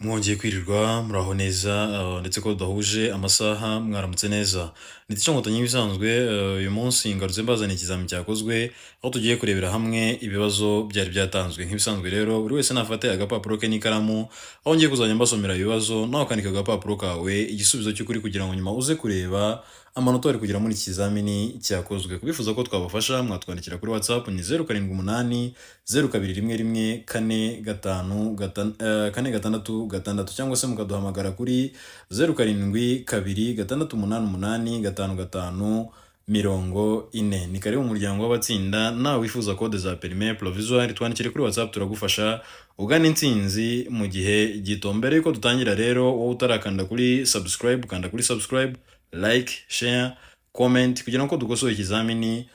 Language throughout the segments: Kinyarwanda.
Mwongeye kwirirwa muraho neza ndetse ko tudahuje amasaha mwaramutse neza. Ni Ticha Nkotanyi nk'ibisanzwe uyu munsi ngarutse mbazaniye ikizami cyakozwe aho tugiye kurebera hamwe ibibazo byari byatanzwe. Nk'ibisanzwe rero buri wese nafate agapapuro ke n'ikaramu aho ngiye kuzajya mbasomera ibibazo nawe ukandika agapapuro kawe igisubizo cy'ukuri kugira ngo nyuma uze kureba amanota wari kugira muri iki kizamini cyakozwe. Kubifuza ko twabafasha mwatwandikira kuri WhatsApp ni 078 0211 456 cyangwa se mukaduhamagara kuri 0772 688 5540. Ni karibu mu muryango w'abatsinda nawe wifuza code za permis provisoire twandikire kuri WhatsApp turagufasha ugana intsinzi mu gihe gito. Mbere yuko dutangira rero wowe utarakanda kuri subscribe kanda kuri subscribe, like, share, comment kugira ngo dukosore ikizamini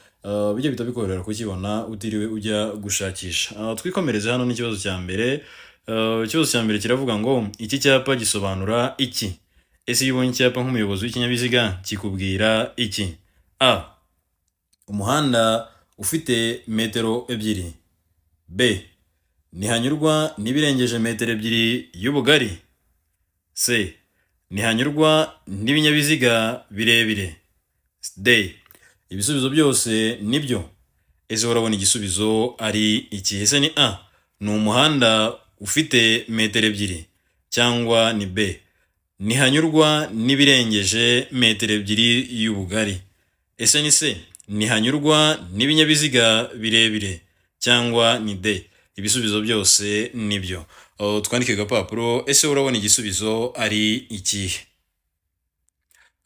bijye bitabikorera kukibona utiriwe ujya gushakisha. Twikomereze hano n'ikibazo cya mbere. Ikibazo cya mbere kiravuga ngo iki cyapa gisobanura iki? Ese iyo ubonye icyapa nk'umuyobozi w'ikinyabiziga kikubwira iki? A. Umuhanda ufite metero ebyiri. B. Ntihanyurwa n'ibirengeje metero ebyiri y'ubugari. C. Ntihanyurwa n'ibinyabiziga birebire. D. Ibisubizo byose nibyo. Ese urabona igisubizo ari iki? Ese ni A. Ni umuhanda ufite metero ebyiri, cyangwa ni B. Ntihanyurwa n'ibirengeje metero ebyiri y'ubugari. Ese ni C. Ntihanyurwa n'ibinyabiziga birebire, cyangwa ni D. Ibisubizo byose nibyo. Twandike agapapuro. Ese urabona igisubizo ari ikihe?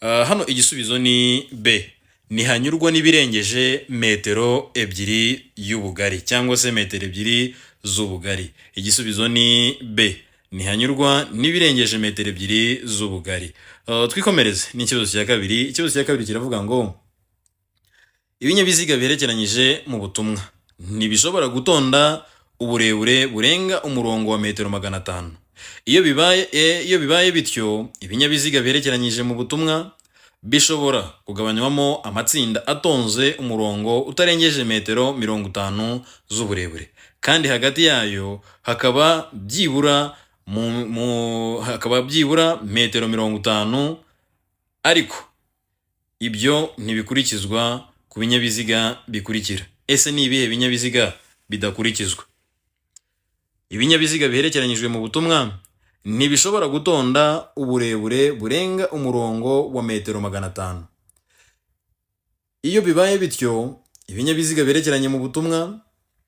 Hano igisubizo ni B. Ntihanyurwa n'ibirengeje metero ebyiri y'ubugari, cyangwa se metero ebyiri z'ubugari. Igisubizo ni B. Ntihanyurwa n'ibirengeje metero ebyiri z'ubugari. Twikomereze n'ikibazo cya kabiri. Ikibazo cya kabiri kiravuga ngo ibinyabiziga biherekeranyije mu butumwa ntibishobora gutonda uburebure burenga umurongo wa metero 500. Iyo bibaye bityo ibinyabiziga biherekeranyije mu butumwa bishobora kugabanywamo amatsinda atonze umurongo utarengeje metero 50 z'uburebure, kandi hagati yayo hakaba byibura metero 50, ariko ibyo ntibikurikizwa ku binyabiziga bikurikira. Ese ni ibihe binyabiziga bidakurikizwa? Ibinyabiziga biherekeranyijwe mu butumwa ntibishobora gutonda uburebure burenga umurongo wa metero 500. Iyo bibaye bityo ibinyabiziga biherekeranye mu butumwa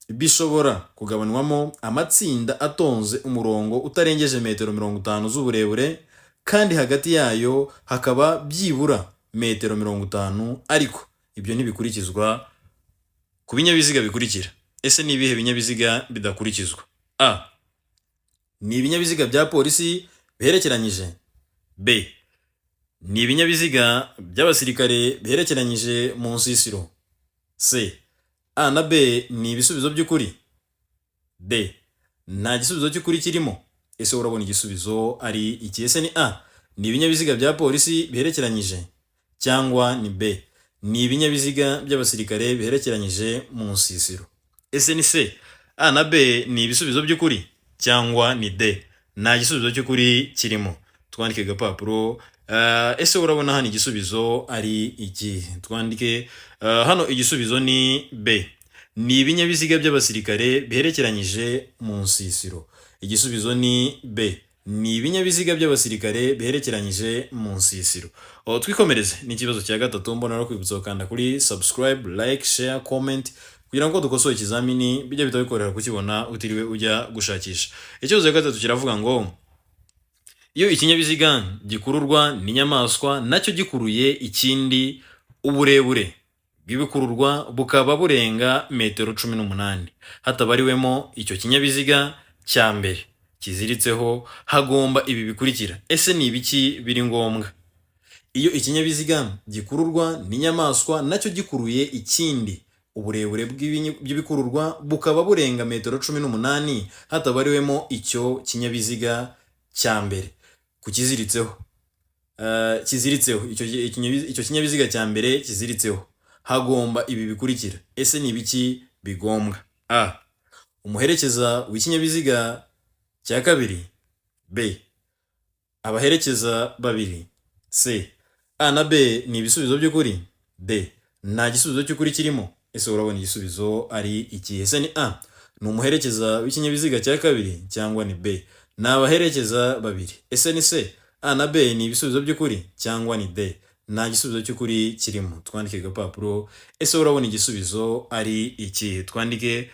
bishobora kugabanywamo amatsinda atonze umurongo utarengeje metero 50 z'uburebure, kandi hagati yayo hakaba byibura metero 50, ariko ibyo ntibikurikizwa ku binyabiziga bikurikira. Ese ni ibihe binyabiziga bidakurikizwa? A. Ni ibinyabiziga bya polisi biherekeranyije. B. Ni ibinyabiziga by'abasirikare biherekeranyije mu nsisiro. C. A na B ni ibisubizo by'ukuri. D. Nta gisubizo cy'ukuri kirimo. Ese urabona igisubizo ari iki? Ese ni A. Ni ibinyabiziga bya polisi biherekeranyije, cyangwa ni B. Ni ibinyabiziga by'abasirikare biherekeranyije mu nsisiro. Ese ni C. A na B ni ibisubizo by'ukuri, cyangwa ni D. Nta gisubizo cy'ukuri kirimo. Twandike agapapuro. Ese urabona hano igisubizo ari iki? Twandike hano igisubizo ni B. Ni ibinyabiziga by'abasirikare biherekeranyije mu nsisiro. Igisubizo ni B. Ni ibinyabiziga by'abasirikare biherekeranyije mu nsisiro. Twikomereze n'ikibazo cya gatatu. Mbona no kwibutsa gukanda kuri subscribe, like, share, comment kugira ngo dukosore ikizamini bijya bitabikorera kukibona utiriwe ujya gushakisha. Ikibazo cya gatatu kiravuga ngo iyo ikinyabiziga gikururwa n'inyamaswa nacyo gikuruye ikindi, uburebure bw'ibikururwa bukaba burenga metero 18, hatabariwemo icyo kinyabiziga cya mbere kiziritseho, hagomba ibi bikurikira. Ese ni ibiki biri ngombwa? Iyo ikinyabiziga gikururwa n'inyamaswa nacyo gikuruye ikindi, uburebure bw'ibikururwa bukaba burenga metero 18, hatabariwemo icyo kinyabiziga cya mbere kukiziritseho. Icyo kinyabiziga cya mbere kiziritseho, hagomba ibi bikurikira. Ese ni ibiki bigombwa? A. Umuherekeza w'ikinyabiziga cya kabiri B. Abaherekeza babiri. C. A na B ni ibisubizo by'ukuri. D. Nta gisubizo cy'ukuri kirimo. Ese urabona igisubizo ari ikihe? Ese ni A, ni umuherekeza w'ikinyabiziga cya kabiri, cyangwa ni B, ni abaherekeza babiri? Ese ni C, A na B ni ibisubizo by'ukuri, cyangwa ni D, nta gisubizo cy'ukuri kirimo? Twandike agapapuro. Ese urabona igisubizo ari ikihe? Twandike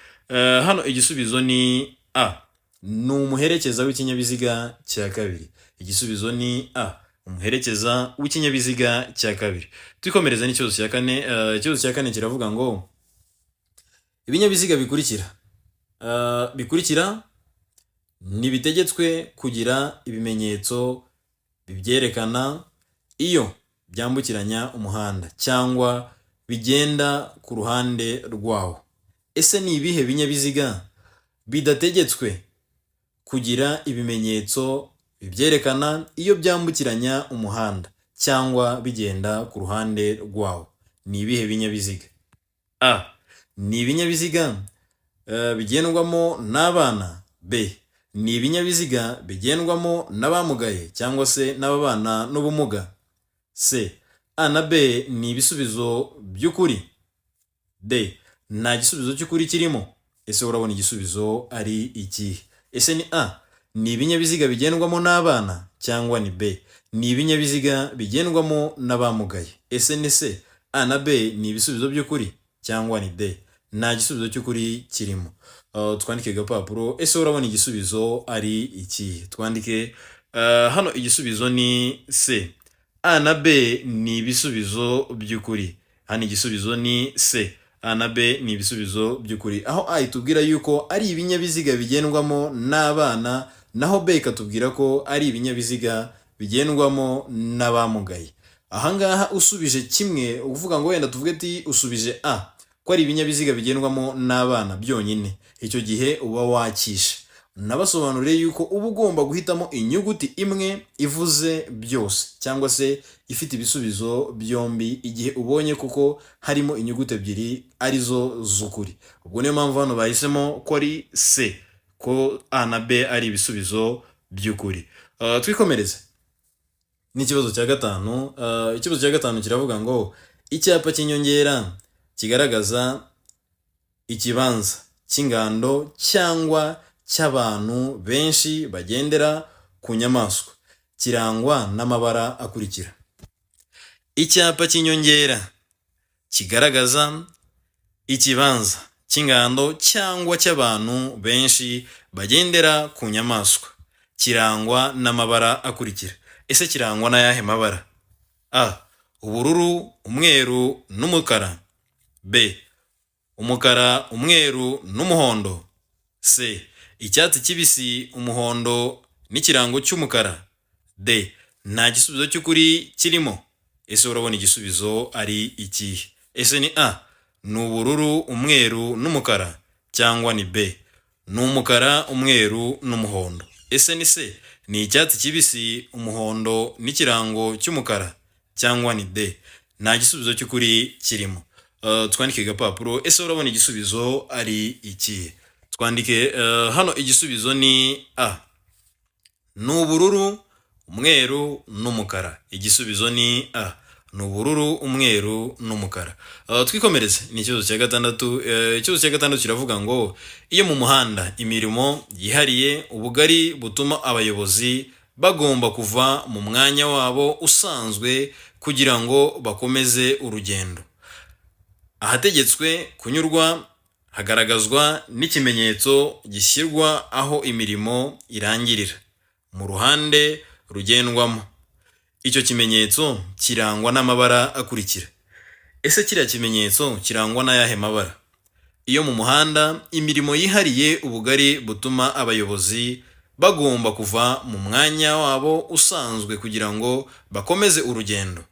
hano igisubizo ni A, ni umuherekeza w'ikinyabiziga cya kabiri. Igisubizo ni A, umuherekeza w'ikinyabiziga cya kabiri. Twikomereza n'ikibazo cya kane. Ikibazo cya kane kiravuga ngo ibinyabiziga bikurikira ntibitegetswe kugira ibimenyetso bibyerekana iyo byambukiranya umuhanda cyangwa bigenda ku ruhande rwawo. Ese ni ibihe binyabiziga bidategetswe kugira ibimenyetso bibyerekana iyo byambukiranya umuhanda cyangwa bigenda ku ruhande rwawo? Ni ibihe binyabiziga? A, ni ibinyabiziga bigendwamo n'abana. B, ni ibinyabiziga bigendwamo n'abamugaye cyangwa se n'ababana n'ubumuga. C, A na B ni ibisubizo by'ukuri. D, nta gisubizo cy'ukuri kirimo. Ese urabona igisubizo ari ikihe? Ese ni A, ni ibinyabiziga bigendwamo n'abana, cyangwa ni B, ni ibinyabiziga bigendwamo n'abamugaye? Ese ni C, A na B ni ibisubizo by'ukuri, cyangwa ni D, nta gisubizo cy'ukuri kirimo? Twandike agapapuro. Ese urabona igisubizo ari ikihe? Twandike hano igisubizo ni C, A na B ni ibisubizo by'ukuri. Hano igisubizo ni C, A na B ni ibisubizo by'ukuri, aho A itubwira yuko ari ibinyabiziga bigendwamo n'abana, naho B ikatubwira ko ari ibinyabiziga bigendwamo n'abamugaye. Ahangaha usubije kimwe, uvuga ngo wenda tuvuge ati usubije A ko ari ibinyabiziga bigendwamo n'abana byonyine, icyo gihe uba wakishe. Nabasobanuriye yuko uba ugomba guhitamo inyuguti imwe ivuze byose, cyangwa se ifite ibisubizo byombi igihe ubonye kuko harimo inyuguti ebyiri arizo z'ukuri. Ubwo niyo mpamvu hano bahisemo ko ari C, ko A na B ari ibisubizo by'ukuri. Twikomereze n'ikibazo cya gatanu. Ikibazo cya gatanu kiravuga ngo icyapa cy'inyongera kigaragaza ikibanza cy'ingando cyangwa cy'abantu benshi bagendera ku nyamaswa kirangwa n'amabara akurikira. Icyapa cy'inyongera kigaragaza ikibanza cy'ingando cyangwa cy'abantu benshi bagendera ku nyamaswa kirangwa n'amabara akurikira. Ese kirangwa n'ayahe mabara? A, ubururu, umweru n'umukara. B, umukara, umweru n'umuhondo. C, icyatsi kibisi, umuhondo n'ikirango cy'umukara. D, nta gisubizo cy'ukuri kirimo. Ese urabona igisubizo ari ikihe? Ese ni A, ni ubururu, umweru n'umukara, cyangwa ni B, ni umukara, umweru n'umuhondo? Ese ni C, ni icyatsi kibisi, umuhondo n'ikirango cy'umukara, cyangwa ni D, nta gisubizo cy'ukuri kirimo? Twandike agapapuro. Ese urabona igisubizo ari ikihe? Twandike hano igisubizo ni A, ni ubururu, umweru n'umukara. Igisubizo ni A, ni ubururu, umweru n'umukara. Twikomereze ni ikibazo cya gatandatu. Ikibazo cya gatandatu kiravuga ngo iyo mu muhanda imirimo yihariye ubugari butuma abayobozi bagomba kuva mu mwanya wabo usanzwe kugira ngo bakomeze urugendo, ahategetswe kunyurwa hagaragazwa n'ikimenyetso gishyirwa aho imirimo irangirira mu ruhande rugendwamo. Icyo kimenyetso kirangwa n'amabara akurikira. Ese kiriya kimenyetso kirangwa n'ayahe mabara? Iyo mu muhanda imirimo yihariye ubugari butuma abayobozi bagomba kuva mu mwanya wabo usanzwe kugira ngo bakomeze urugendo,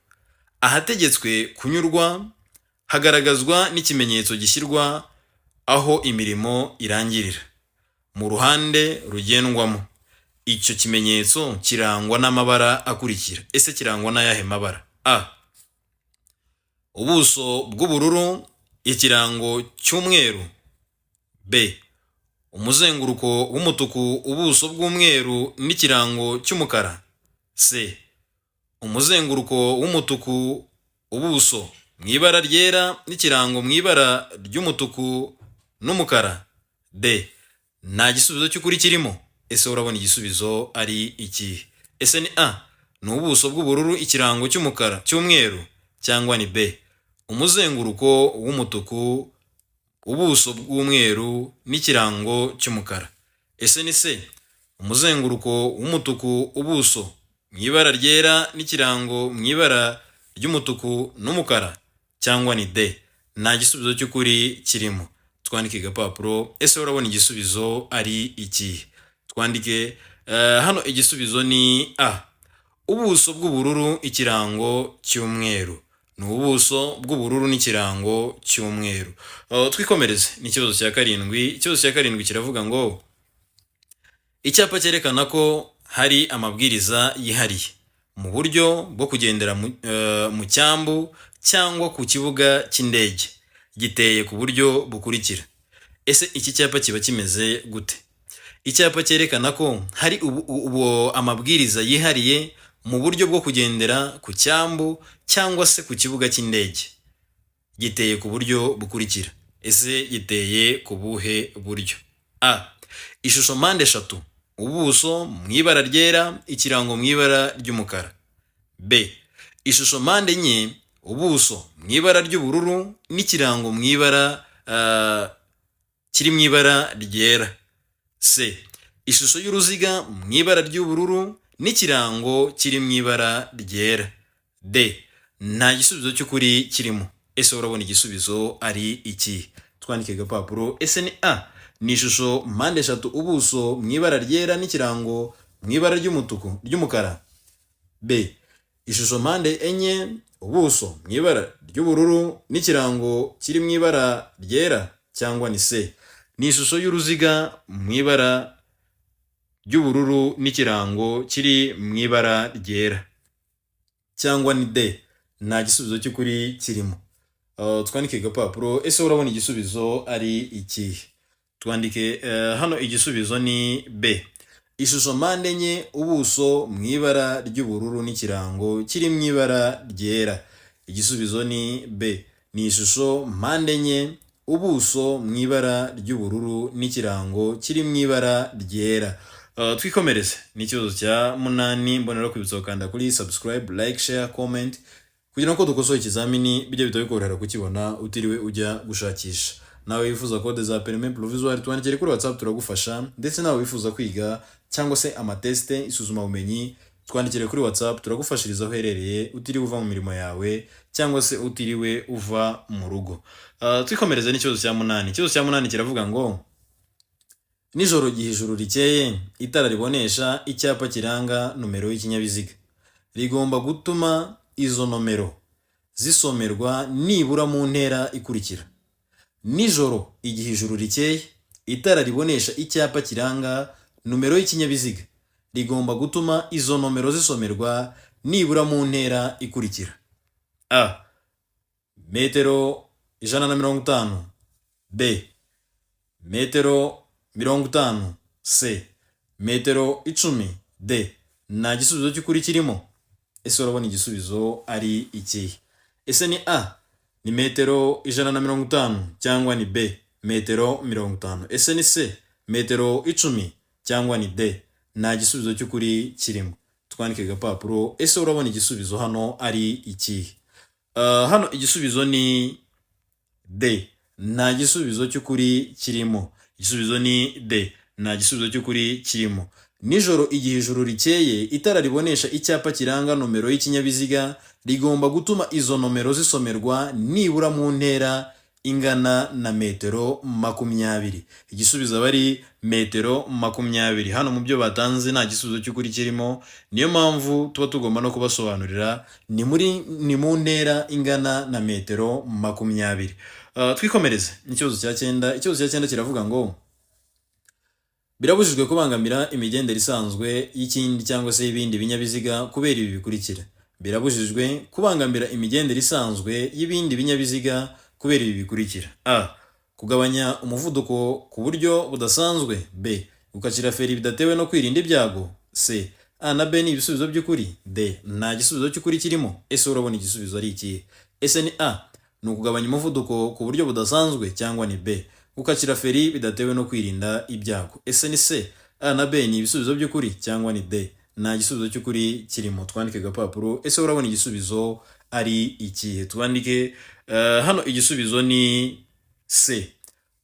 ahategetswe kunyurwa hagaragazwa n'ikimenyetso gishyirwa aho imirimo irangirira mu ruhande rugendwamo. Icyo kimenyetso kirangwa n'amabara akurikira. Ese kirangwa n'ayahe mabara? A, ubuso bw'ubururu, ikirango cy'umweru. B, umuzenguruko w'umutuku, ubuso bw'umweru n'ikirango cy'umukara. C. Umuzenguruko w'umutuku, ubuso mu ibara ryera n'ikirango mu ibara ry'umutuku n'umukara. D. Nta gisubizo cy'ukuri kirimo. Ese urabona igisubizo ari iki? Ese ni A. Ni ubuso bw'ubururu, ikirango cy'umukara cy'umweru, cyangwa ni B. Umuzenguruko w'umutuku, ubuso bw'umweru n'ikirango cy'umukara. Ese ni C. Umuzenguruko w'umutuku, ubuso mu ibara ryera n'ikirango mu ibara ry'umutuku n'umukara, cyangwa ni D. Nta gisubizo cy'ukuri kirimo. Twandike agapapuro. Ese urabona igisubizo ari iki? Twandike hano igisubizo ni A. Ubuso bw'ubururu, ikirango cy'umweru. Ni ubuso bw'ubururu n'ikirango cy'umweru. Twikomereze n'ikibazo cya karindwi. Ikibazo cya karindwi kiravuga ngo icyapa cyerekana ko hari amabwiriza yihariye mu buryo bwo kugendera mu cyambu cyangwa ku kibuga cy'indege giteye ku buryo bukurikira. Ese iki cyapa kiba kimeze gute? Icyapa cyerekana ko hari amabwiriza yihariye mu buryo bwo kugendera ku cyambu cyangwa se ku kibuga cy'indege giteye ku buryo bukurikira. Ese giteye ku buhe buryo? A. Ishusho mpande eshatu, ubuso mu ibara ryera, ikirango mu ibara ry'umukara. B. Ishusho mpande enye, ubuso mu ibara ry'ubururu n'ikirango mu ibara kiri mu ibara ryera. C. Ishusho y'uruziga mu ibara ry'ubururu n'ikirango kiri mu ibara ryera. D. Nta gisubizo cy'ukuri kirimo. Ese urabona igisubizo ari iki? Twandike agapapuro. Ese ni A. Ni ishusho mpande eshatu, ubuso mu ibara ryera n'ikirango mu ibara ry'umukara. B. Ishusho mpande enye, ubuso mu ibara ry'ubururu n'ikirango kiri mu ibara ryera, cyangwa ni C. Ni ishusho y'uruziga mu ibara ry'ubururu n'ikirango kiri mu ibara ryera, cyangwa ni D. Nta gisubizo cy'ukuri kirimo. Twandike agapapuro. Ese urabona igisubizo ari iki? Twandike hano igisubizo ni B. Ishusho mpande enye, ubuso mu ibara ry'ubururu n'ikirango kiri mu ibara ryera. Igisubizo ni B. Ni ishusho mpande enye, ubuso mu ibara ry'ubururu n'ikirango kiri mu ibara ryera. Twikomereze n'ikibazo cya 8. Mbonera kwibutsa gukanda kuri subscribe, like, share, comment kugira ngo dukosoye ikizamini bijye bitabikorohera kukibona utiriwe ujya gushakisha. Nawe wifuza code za permis provisoire twandikire kuri WhatsApp turagufasha, ndetse nawe wifuza kwiga cyangwa se amateste, isuzuma bumenyi, twandikire kuri WhatsApp turagufashiriza aho uherereye utiriwe uva mu mirimo yawe cyangwa se utiriwe uva mu rugo. Twikomereze n'ikibazo cya 8. Ikibazo cya 8 kiravuga ngo nijoro gihe ijuru rikeye, itara ribonesha icyapa kiranga nomero y'ikinyabiziga rigomba gutuma izo nomero zisomerwa nibura mu ntera ikurikira. Nijoro igihe ijuru rikeye, itara ribonesha icyapa kiranga nomero y'ikinyabiziga rigomba gutuma izo nomero zisomerwa nibura mu ntera ikurikira. A. Metero 150. B. Metero 50. C. Metero 10. D. Nta gisubizo cy'ukuri kirimo. Ese urabona igisubizo ari iki? Ese ni A. Ni metero 150, cyangwa ni B. Metero 50. Ese ni C. Metero 10, cyangwa ni D. Nta gisubizo cy'ukuri kirimo. Twandike agapapuro. Ese urabona igisubizo hano ari iki? Hano igisubizo ni D. Nta gisubizo cy'ukuri kirimo. Igisubizo ni D. Nta gisubizo cy'ukuri kirimo. Nijoro igihe ijuru rikeye, itara ribonesha icyapa kiranga nomero y'ikinyabiziga rigomba gutuma izo nomero zisomerwa nibura mu ntera ingana na metero 20. Igisubizo bari metero 20. Hano mu byo batanze nta gisubizo cy'ukuri kirimo, niyo mpamvu tuba tugomba no kubasobanurira ni mu ntera ingana na metero 20. Twikomereze n'ikibazo cya 9. Ikibazo cya 9 kiravuga ngo birabujijwe kubangamira imigendere isanzwe y'ikindi cyangwa se y'ibindi binyabiziga kubera ibi bikurikira. Birabujijwe kubangamira imigendere isanzwe y'ibindi binyabiziga kubera ibi bikurikira. A. kugabanya umuvuduko ku buryo budasanzwe. B. Gukatira feri bidatewe no kwirinda ibyago. C. A na B ni ibisubizo by'ukuri. D. Nta gisubizo cy'ukuri kirimo. Ese urabona igisubizo ari ikihe? Ese ni A, ni ukugabanya umuvuduko ku buryo budasanzwe, cyangwa ni B, gukatira feri bidatewe no kwirinda ibyago? Ese ni C, A na B ni ibisubizo by'ukuri, cyangwa ni D, nta gisubizo cy'ukuri kirimo? Twandike agapapuro. Ese urabona igisubizo ari ikihe? Twandike hano igisubizo ni C.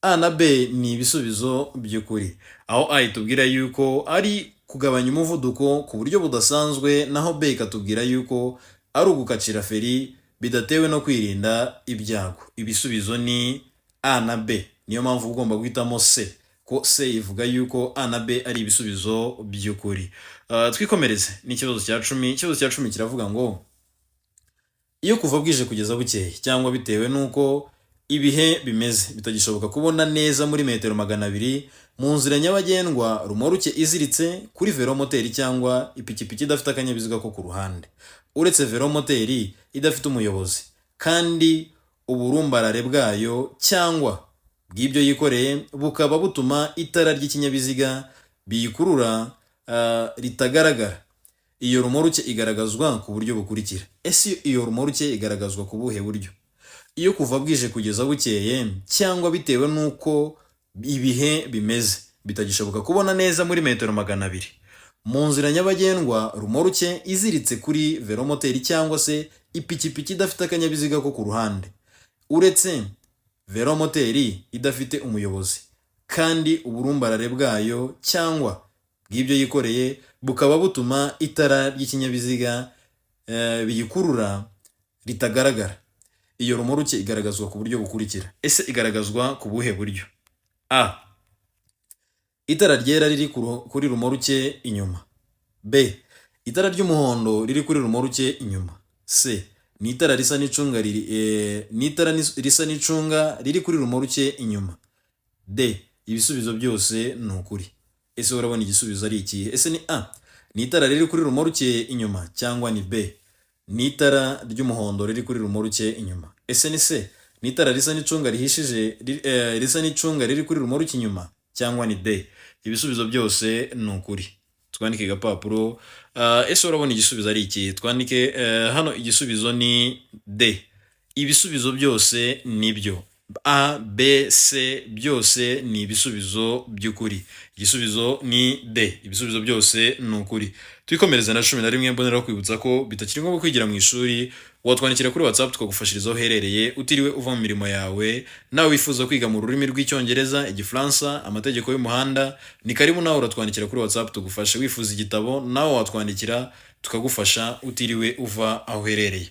A na B ni ibisubizo by'ukuri. Aho A itubwira yuko ari kugabanya umuvuduko ku buryo budasanzwe, naho B ikatubwira yuko ari ugukatira feri bidatewe no kwirinda ibyago. Ibisubizo ni A na B. Niyo mpamvu ugomba guhitamo C, ko C ivuga yuko A na B ari ibisubizo by'ukuri. Twikomereze n'ikibazo cya 10. Ikibazo cya 10 kiravuga ngo iyo kuva bwije kugeza bukeye, cyangwa bitewe nuko ibihe bimeze, bitagishoboka kubona neza muri metero 200 mu nzira nyabagendwa, rumoruke iziritse kuri velomoteri cyangwa ipikipiki idafite akanyabiziga ko ku ruhande, uretse velomoteri idafite umuyobozi, kandi uburumbarare bwayo cyangwa bw'ibyo yikoreye bukaba butuma itara ry'ikinyabiziga biyikurura ritagaragara. Iyo rumoruke igaragazwa ku buryo bukurikira. Ese iyo rumoruke igaragazwa ku buhe buryo? Iyo kuva bwije kugeza bukeye, cyangwa bitewe nuko ibihe bimeze, bitagishoboka kubona neza muri metero 200 mu nzira nyabagendwa, rumoruke iziritse kuri velomoteri cyangwa se ipikipiki idafite akanyabiziga ko ku ruhande, uretse velomoteri idafite umuyobozi, kandi uburumbarare bwayo cyangwa bw'ibyo yikoreye bukaba butuma itara ry'ikinyabiziga biyikurura ritagaragara. Iyo rumoruke igaragazwa ku buryo bukurikira. Ese igaragazwa ku buhe buryo? A. Itara ryera riri kuri rumoruke inyuma. B. Itara ry'umuhondo riri kuri rumoruke inyuma. C. Ni itara risa n'icunga riri kuri rumoruke inyuma. D. Ibisubizo byose ni ukuri. Ese urabona igisubizo ari ikihe? Ese ni A, ni itara riri kuri rumoruke inyuma, cyangwa ni B, ni itara ry'umuhondo riri kuri rumoruke inyuma? Ese ni C, ni itara risa n'icunga riri kuri rumoruke inyuma, cyangwa ni D, ibisubizo byose ni ukuri? Twandike agapapuro. Ese urabona igisubizo ari ikihe? Twandike hano igisubizo ni D, ibisubizo byose nibyo. A, B, C byose ni ibisubizo by'ukuri. Igisubizo ni D, ibisubizo byose ni ukuri. Twikomereza na 11. Mbonera kwibutsa ko bitakiri ngombwa kwigira mu ishuri, watwandikira kuri WhatsApp tukagufashiriza aho uherereye utiriwe uva mu mirimo yawe. Nawe wifuza kwiga mu rurimi rw'icyongereza, igifaransa, amategeko y'umuhanda, ni karibu nawe uratwandikira kuri WhatsApp tugufashe. Wifuza igitabo nawe watwandikira tukagufasha utiriwe uva aho uherereye.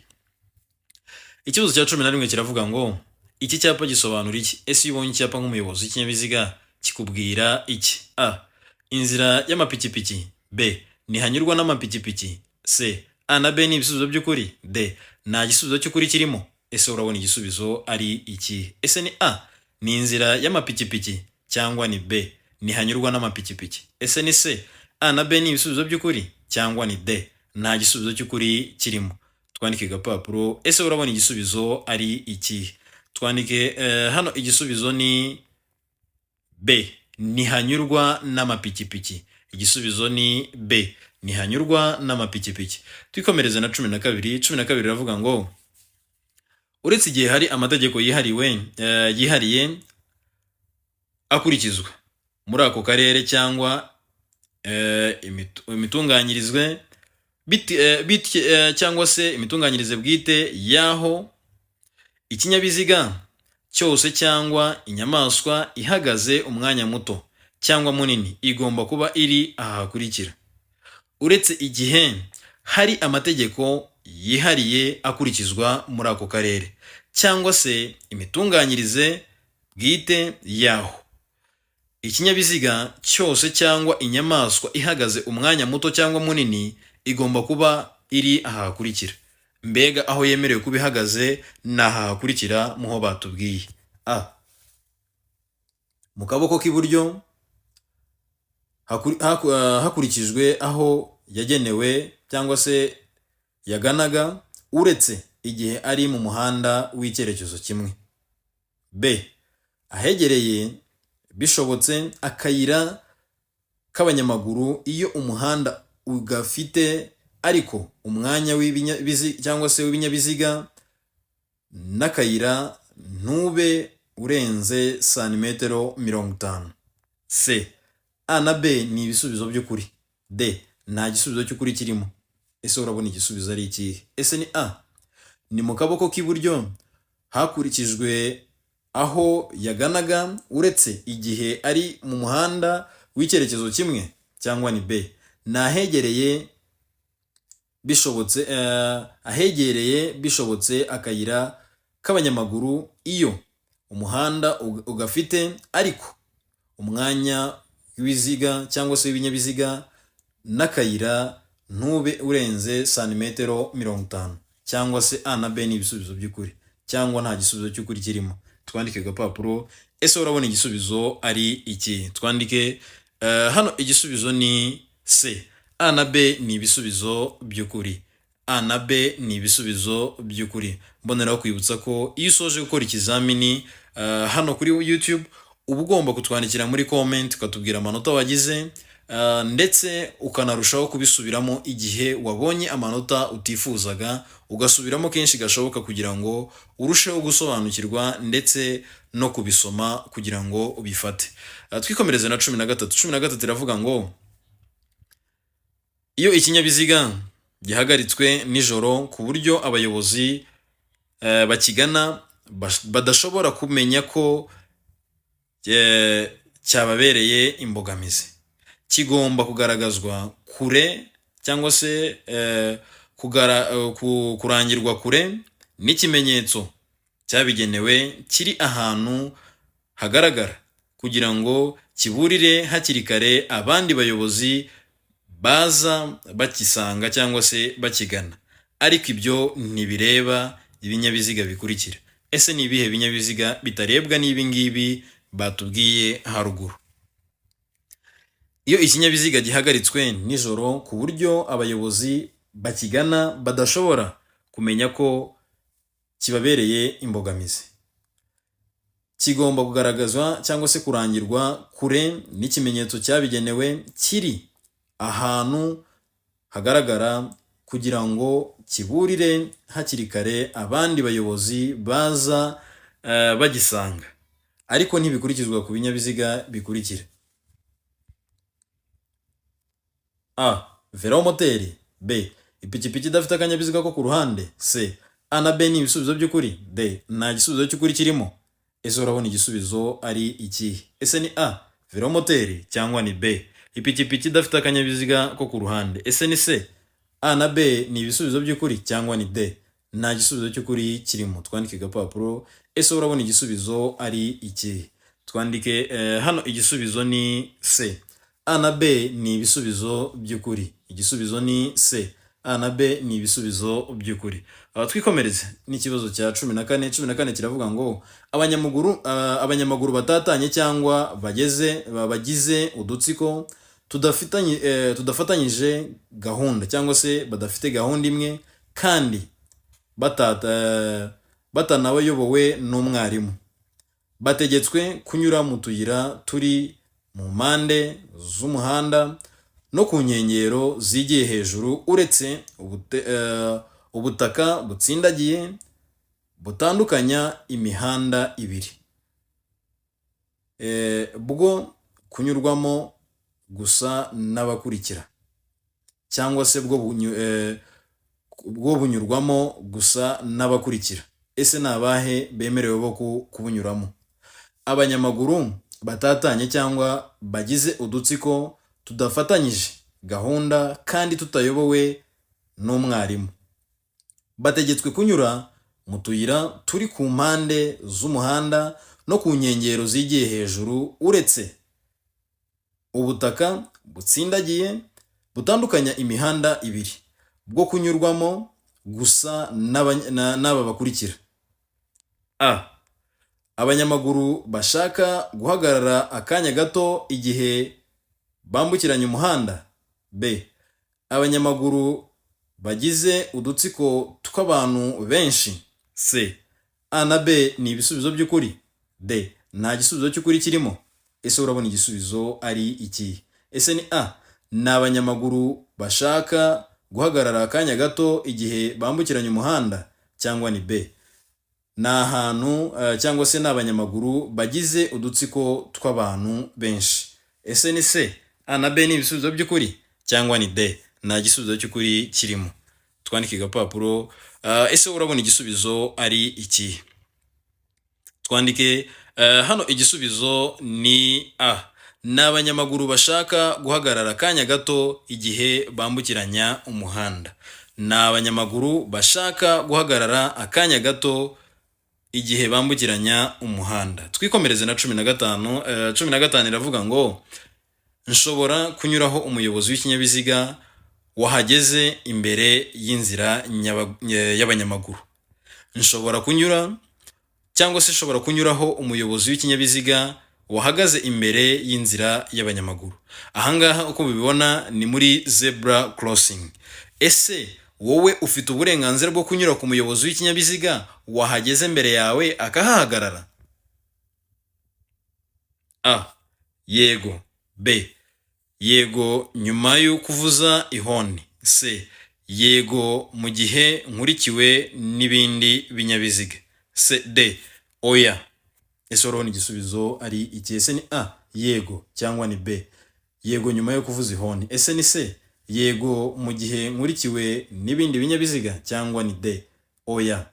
Ikibazo cya 11 kiravuga ngo iki cyapa gisobanura iki? Ese iyo ubonye icyapa nk'umuyobozi w'ikinyabiziga kikubwira iki? A. Inzira y'amapikipiki. B. Ntihanyurwa n'amapikipiki. C. A na B ni ibisubizo by'ukuri. D. Nta gisubizo cy'ukuri kirimo. Ese urabona igisubizo ari iki? Ese ni A, ni inzira y'amapikipiki, cyangwa ni B, ntihanyurwa n'amapikipiki? Ese ni C, A na B ni ibisubizo by'ukuri, cyangwa ni D, nta gisubizo cy'ukuri kirimo? Twandike agapapuro. Ese urabona igisubizo ari iki? Twandike hano igisubizo ni B, ntihanyurwa n'amapikipiki. Igisubizo ni B, ntihanyurwa n'amapikipiki. Twikomereze na 12. 12 iravuga ngo uretse igihe hari amategeko yihariye akurikizwa muri ako karere, cyangwa imitunganyirizwe cyangwa se imitunganyirize bwite yaho ikinyabiziga cyose cyangwa inyamaswa ihagaze umwanya muto cyangwa munini igomba kuba iri aha hakurikira. Uretse igihe hari amategeko yihariye akurikizwa muri ako karere, cyangwa se imitunganyirize bwite yaho ikinyabiziga cyose cyangwa inyamaswa ihagaze umwanya muto cyangwa munini igomba kuba iri aha hakurikira. Mbega aho yemerewe kuba ihagaze ni aha hakurikira muho batubwiye. A. Mu kaboko k'iburyo hakurikijwe aho yagenewe cyangwa se yaganaga, uretse igihe ari mu muhanda w'icyerekezo kimwe. B. ahegereye bishobotse akayira k'abanyamaguru iyo umuhanda ugafite ariko umwanya w'ibinyabiziga cyangwa se w'ibinyabiziga n'akayira ntube urenze santimetero 50. C. A na B ni ibisubizo by'ukuri. D. Nta gisubizo cy'ukuri kirimo. Ese urabona igisubizo ari ikihe? Ese ni A. Ni mu kaboko k'iburyo hakurikijwe aho yaganaga uretse igihe ari mu muhanda w'icyerekezo kimwe, cyangwa ni B. Nahegereye bishobotse akayira k'abanyamaguru iyo umuhanda ugafite ariko umwanya w'ibiziga cyangwa se w'ibinyabiziga n'akayira ntube urenze santimetero 50. Cyangwa se A na B ni ibisubizo by'ukuri, cyangwa nta gisubizo cy'ukuri kirimo. Twandike agapapuro. Ese urabona igisubizo ari iki? Twandike hano igisubizo ni C. A na B ni ibisubizo by'ukuri. A na B ni ibisubizo by'ukuri. Mboneraho kwibutsa ko iyo usoje gukora ikizamini hano kuri YouTube uba ugomba kutwandikira muri comment ukatubwira amanota wagize, ndetse ukanarushaho kubisubiramo igihe wabonye amanota utifuzaga, ugasubiramo kenshi gashoboka kugira ngo urusheho gusobanukirwa ndetse no kubisoma kugira ngo ubifate. Twikomereze na 13. 13 iravuga ngo iyo ikinyabiziga gihagaritswe nijoro ku buryo abayobozi bakigana badashobora kumenya ko cyababereye imbogamizi, kigomba kugaragazwa kure cyangwa se kurangirwa kure n'ikimenyetso cyabigenewe kiri ahantu hagaragara kugira ngo kiburire hakiri kare abandi bayobozi baza bakisanga cyangwa se bakigana. Ariko ibyo ntibireba ibinyabiziga bikurikira. Ese ni ibihe binyabiziga bitarebwa n'ibi ngibi batubwiye haruguru? Iyo ikinyabiziga gihagaritswe nijoro ku buryo abayobozi bakigana badashobora kumenya ko kibabereye imbogamizi, kigomba kugaragazwa cyangwa se kurangirwa kure n'ikimenyetso cyabigenewe kiri ahantu hagaragara kugira ngo kiburire hakiri kare abandi bayobozi baza bagisanga. Ariko ntibikurikizwa ku binyabiziga bikurikira: A. Velomoteri. B. Ipikipiki idafite akanyabiziga ko ku ruhande. C. A na B ni ibisubizo by'ukuri. D. Nta gisubizo cy'ukuri kirimo. Ese urabona igisubizo ari ikihe? Ese ni A. Velomoteri cyangwa ni B. Ipikipiki idafite akanyabiziga ko ku ruhande. Ese ni C. A na B ni ibisubizo by'ukuri cyangwa ni D. Nta gisubizo cy'ukuri kirimo. Twandike agapapuro. Ese urabona igisubizo ari ikihe? Twandike hano igisubizo ni C. A na B ni ibisubizo by'ukuri. Igisubizo ni C. A na B ni ibisubizo by'ukuri. Twikomereze n'ikibazo cya 14. 14 kiravuga ngo abanyamaguru batatanye cyangwa bagize udutsiko tudafatanyije gahunda cyangwa se badafite gahunda imwe kandi batanabayobowe n'umwarimu bategetswe kunyura mu tuyira turi mu mpande z'umuhanda no ku nkengero zigiye hejuru uretse ubutaka butsindagiye butandukanya imihanda ibiri, bwo kunyurwamo gusa n'abakurikira cyangwa se bwo bunyurwamo gusa n'abakurikira. Ese ni abahe bemerewe bo kubunyuramo? Abanyamaguru batatanye cyangwa bagize udutsiko tudafatanyije gahunda kandi tutayobowe n'umwarimu bategetswe kunyura mu tuyira turi ku mpande z'umuhanda no ku nkengero zigiye hejuru uretse ubutaka butsindagiye butandukanya imihanda ibiri, bwo kunyurwamo gusa n'aba bakurikira: A. Abanyamaguru bashaka guhagarara akanya gato igihe bambukiranya umuhanda. B. Abanyamaguru bagize udutsiko tw'abantu benshi. C. A na B ni ibisubizo by'ukuri. D. nta gisubizo cy'ukuri kirimo. Ese urabona igisubizo ari iki? Ese ni A, ni abanyamaguru bashaka guhagarara akanya gato igihe bambukiranya umuhanda, cyangwa ni B, ni ahantu cyangwa se ni abanyamaguru bagize udutsiko tw'abantu benshi. Ese ni C, A na B ni ibisubizo by'ukuri, cyangwa ni D, nta gisubizo cy'ukuri kirimo? Twandike agapapuro. Ese urabona igisubizo ari iki? Twandike hano igisubizo ni A, ni abanyamaguru bashaka guhagarara akanya gato igihe bambukiranya umuhanda. Ni abanyamaguru bashaka guhagarara akanya gato igihe bambukiranya umuhanda. Twikomereze na 15. 15 iravuga ngo nshobora kunyuraho umuyobozi w'ikinyabiziga wahageze imbere y'inzira y'abanyamaguru. Nshobora kunyura cyangwa se nshobora kunyuraho umuyobozi w'ikinyabiziga wahagaze imbere y'inzira y'abanyamaguru. Ahangaha uko bibona ni muri zebra crossing. Ese wowe ufite uburenganzira bwo kunyura ku muyobozi w'ikinyabiziga wahageze mbere yawe akahahagarara? A, yego. B, yego nyuma yo kuvuza ihoni. C, yego mu gihe nkurikiwe n'ibindi binyabiziga. D, oya. Ese urabona igisubizo ari iki? Ese ni A, yego, cyangwa ni B, yego nyuma yo kuvuza ihoni? Ese ni C, yego mu gihe nkurikiwe n'ibindi binyabiziga, cyangwa ni D, oya?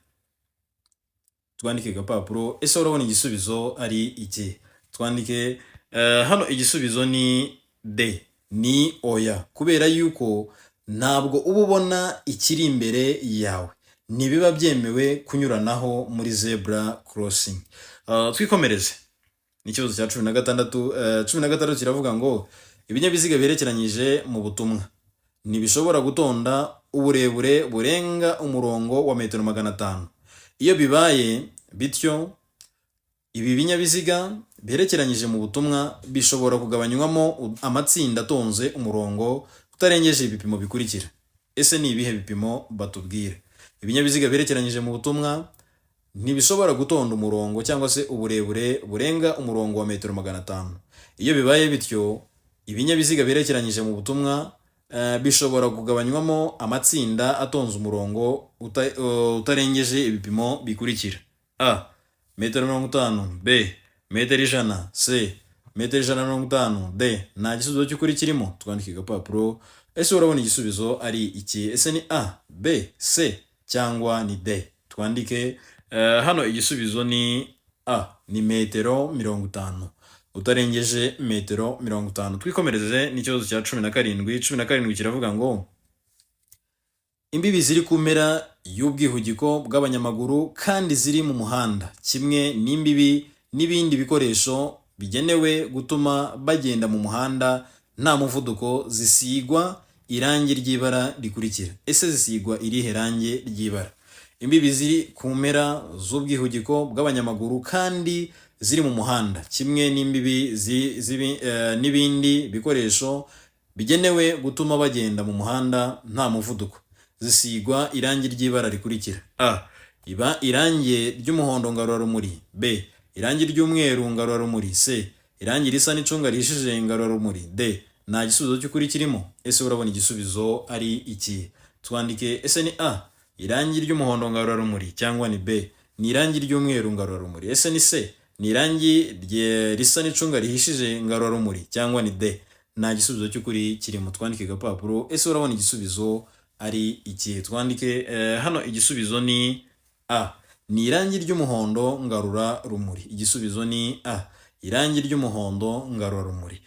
Twandike agapapuro. Ese urabona igisubizo ari iki? Twandike hano igisubizo ni D, ni oya, kubera yuko ntabwo uba ubona ikiri imbere yawe, ntibiba byemewe kunyuranaho muri zebra crossing. Twikomereze n'ikibazo cya 16. 16 kiravuga ngo ibinyabiziga biherekeranyije mu butumwa ntibishobora gutonda uburebure burenga umurongo wa metero 500. Iyo bibaye bityo, ibi binyabiziga biherekeranyije mu butumwa bishobora kugabanywamo amatsinda atonze umurongo utarengeje ibipimo bikurikira. Ese ni ibihe bipimo? Batubwire. Ibinyabiziga biherekeranyije mu butumwa ntibishobora gutonda umurongo cyangwa se uburebure burenga umurongo wa metero 500. Iyo bibaye bityo, ibinyabiziga biherekeranyije mu butumwa bishobora kugabanywamo amatsinda atonze umurongo utarengeje ibipimo bikurikira. A, metero 50. B, metero 100. C, metero 150. D, nta gisubizo cy'ukuri kirimo. Twandike agapapuro. Ese urabona igisubizo ari iki? Ese ni A, B, C, cyangwa ni D? Twandike hano igisubizo ni A, ni metero 50, utarengeje metero 50. Twikomereze n'ikibazo cya 17. 17 kiravuga ngo imbibi ziri ku mpera y'ubwihugiko bw'abanyamaguru kandi ziri mu muhanda, kimwe n'imbibi n'ibindi bikoresho bigenewe gutuma bagenda mu muhanda nta muvuduko, zisigwa irangi ry'ibara rikurikira. Ese zisigwa irihe rangi ry'ibara? Imbibi ziri ku mpera z'ubwihugiko bw'abanyamaguru kandi ziri mu muhanda, kimwe n'imbibi n'ibindi bikoresho bigenewe gutuma bagenda mu muhanda nta muvuduko, zisigwa irangi ry'ibara rikurikira. A, irangi ry'umuhondo ngarurarumuri. B, irangi ry'umweru ngarurarumuri. C, irangi risa n'icunga rihishije ngarurarumuri. D, nta gisubizo cy'ukuri kirimo. Ese urabona igisubizo ari iki? Twandike. Ese ni A, irangi ry'umuhondo ngarurarumuri, cyangwa ni B, ni irangi ry'umweru ngarurarumuri? Ese ni C, ni irangi risa n'icunga rihishije ngarurarumuri, cyangwa ni D, nta gisubizo cy'ukuri kirimo? Twandike agapapuro. Ese urabona igisubizo ari iki? Twandike hano igisubizo ni A, ni irangi ry'umuhondo ngarurarumuri. Igisubizo ni A, irangi ry'umuhondo ngarurarumuri.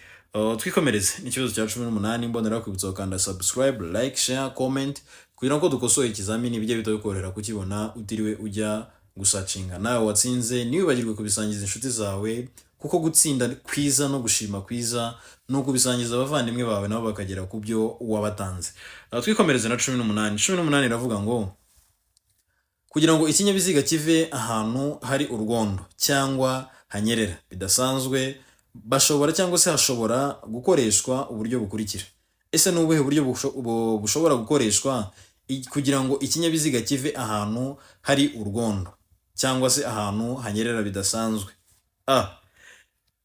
Twikomereze n'ikibazo cya 18. Mbonera kwibutsa gukanda subscribe, like, share, comment kugira ngo dukosoye ikizamini bijye bitabikorera kukibona utiriwe ujya gusacinga. Nawe watsinze ntiwibagirwe kubisangiza inshuti zawe, kuko gutsinda kwiza no gushima kwiza no kubisangiza abavandimwe bawe nabo bakagera ku byo wabatanze. Twikomereze na 18. 18 iravuga ngo kugira ngo ikinyabiziga kive ahantu hari urwondo cyangwa hanyerera bidasanzwe bashobora cyangwa se hashobora gukoreshwa uburyo bukurikira. Ese ni ubuhe buryo bushobora gukoreshwa kugira ngo ikinyabiziga kive ahantu hari urwondo cyangwa se ahantu hanyerera bidasanzwe? A.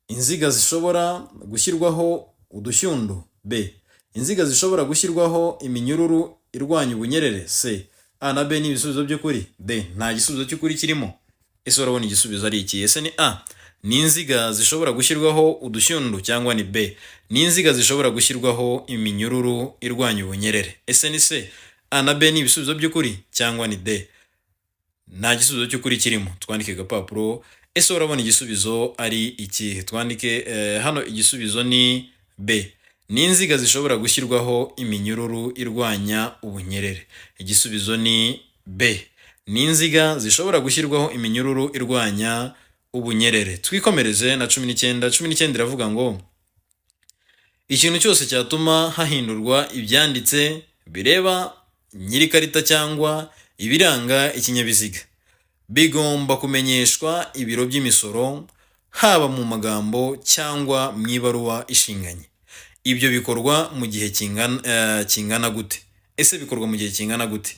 Inziga zishobora gushyirwaho udushyundu. B. Inziga zishobora gushyirwaho iminyururu irwanya ubunyerere. C. A na B ni ibisubizo by'ukuri. D. Nta gisubizo cy'ukuri kirimo. Ese urabona igisubizo ari iki? Ese ni A. Ni inziga zishobora gushyirwaho udushyundu cyangwa ni B. Ni inziga zishobora gushyirwaho iminyururu irwanya ubunyerere. Ese ni C. A na B ni ibisubizo by'ukuri cyangwa ni D. Nta gisubizo cy'ukuri kirimo. Twandike agapapuro. Ese urabona igisubizo ari iki? Twandike hano igisubizo ni B. Ni inziga zishobora gushyirwaho iminyururu irwanya ubunyerere. Igisubizo ni B. Ni inziga zishobora gushyirwaho iminyururu irwanya ubunyerere. Twikomereze na 19. 19 iravuga ngo ikintu cyose cyatuma hahindurwa ibyanditse bireba nyir'ikarita cyangwa ibiranga ikinyabiziga bigomba kumenyeshwa ibiro by'imisoro, haba mu magambo cyangwa mu ibaruwa ishinganye. Ibyo bikorwa mu gihe kingana gute? Ese bikorwa mu gihe kingana gute?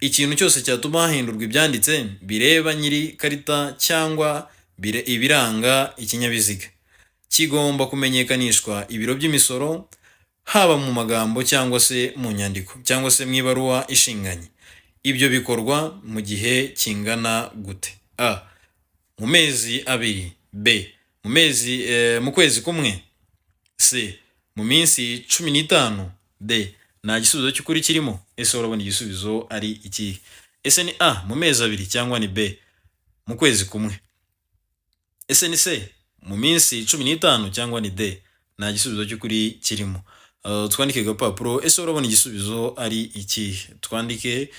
Ikintu cyose cyatuma hahindurwa ibyanditse bireba nyir'ikarita cyangwa ibiranga ikinyabiziga kigomba kumenyekanishwa ibiro by'imisoro, haba mu magambo cyangwa se mu nyandiko cyangwa se mu ibaruwa ishinganye. Ibyo bikorwa mu gihe kingana gute? A. Mu mezi abiri. B. Mu kwezi kumwe. C. Mu minsi 15. D. Nta gisubizo cy'ukuri kirimo. Ese urabona igisubizo ari iki? Ese ni A. Mu mezi abiri cyangwa ni B. Mu kwezi kumwe. Ese ni C. Mu minsi 15 cyangwa ni D. Nta gisubizo cy'ukuri kirimo. Twandike agapapuro. Ese urabona igisubizo ari iki? Twandike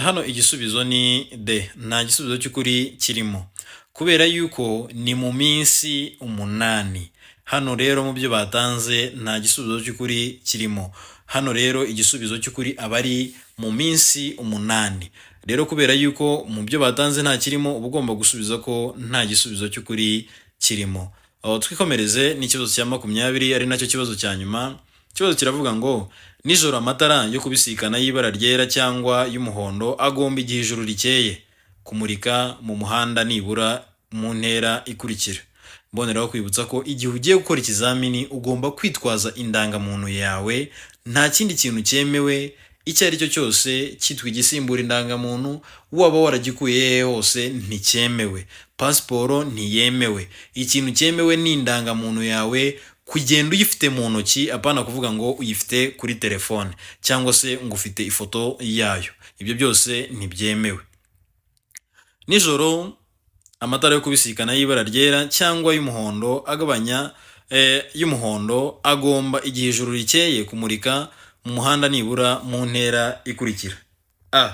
hano igisubizo ni D. Nta gisubizo cy'ukuri kirimo kubera yuko ni mu minsi 8. Hano rero mu byo batanze nta gisubizo cy'ukuri kirimo. Hano rero igisubizo cy'ukuri aba ari mu minsi 8. Rero kubera yuko mu byo batanze nta kirimo, uba ugomba gusubiza ko nta gisubizo cy'ukuri kirimo. Twikomereze n'ikibazo cya 20 ari nacyo kibazo cya nyuma. Ikibazo kiravuga ngo nijoro amatara yo kubisikana y'ibara ryera cyangwa y'umuhondo agomba igihe ijuru rikeye kumurika mu muhanda nibura mu ntera ikurikira. Mboneraho kwibutsa ko igihe ugiye gukora ikizamini ugomba kwitwaza indangamuntu yawe. Nta kindi kintu cyemewe icyo ari cyo cyose cyitwa igisimbura indangamuntu, waba waragikuye hose nticyemewe. Pasiporo ntiyemewe. Ikintu cyemewe ni indangamuntu yawe, kugenda uyifite mu ntoki, apana kuvuga ngo uyifite kuri telefone cyangwa se ngo ufite ifoto yayo. Ibyo byose ntibyemewe. Nijoro amatara yo kubisikana y'ibara ryera cyangwa y'umuhondo agomba igihe ijuru rikeye kumurika mu muhanda nibura mu ntera ikurikira. A.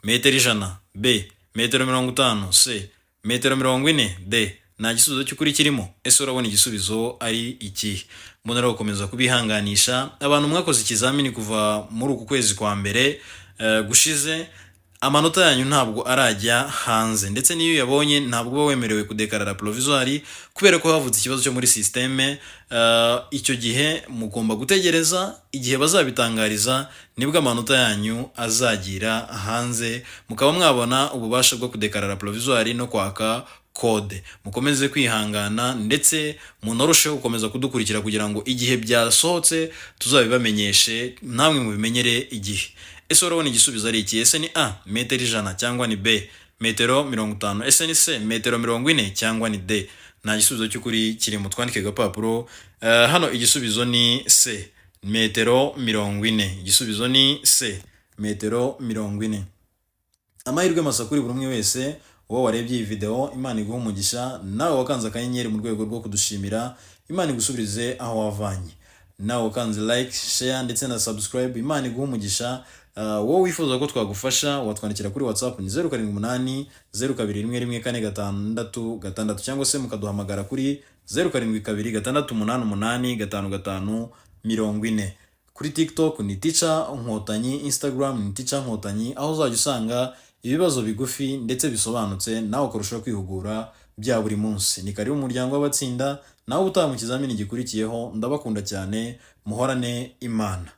Metero 100. B. Metero 50. C. Metero 40. D. Nta gisubizo cy'ukuri kirimo. Ese urabona igisubizo ari iki? Mbonera gukomeza kubihanganisha abantu mwakoze ikizamini kuva muri uku kwezi kwa mbere gushize. Amanota yanyu ntabwo arajya hanze, ndetse niyo yabonye ntabwo uba wemerewe kudekarara provisoire kubera ko havutse ikibazo cyo muri systeme. Icyo gihe mugomba gutegereza igihe bazabitangariza, nibwo amanota yanyu azagira hanze, mukaba mwabona ububasha bwo kudekarara provisoire no kwaka code. Mukomeze kwihangana ndetse munorusheho gukomeza kudukurikira kugira ngo igihe byasohotse tuzabibamenyeshe, namwe mubimenyere igihe. Ese urabona igisubizo ari iki? Ese ni A. Metero 100 cyangwa ni B. Metero 50. Ese ni C. Metero 40 cyangwa ni D. Nta gisubizo cy'ukuri kiri mu. Twandike agapapuro. Hano igisubizo ni C. Metero 40. Igisubizo ni C. Metero 40. Amahirwe masa kuri buri umwe wese wowe warebye iyi video. Imana iguhe umugisha. Nawe wakanze akanyenyeri mu rwego rwo kudushimira. Imana igusubirize aho wavanye. Nawe wakanze like, share ndetse na subscribe. Imana iguhe umugisha. Wowe wifuza ko twagufasha watwandikira kuri WhatsApp ni 078 02114566 cyangwa se mukaduhamagara kuri 0726888540. Kuri TikTok ni Teacher Nkotanyi, Instagram ni Teacher Nkotanyi, aho uzajya usanga ibibazo bigufi ndetse bisobanutse nawe ukarushaho kwihugura bya buri munsi. Ni karibu mu muryango w'abatsinda. Nawe utaha mu kizamini gikurikiyeho. Ndabakunda cyane, muhorane Imana.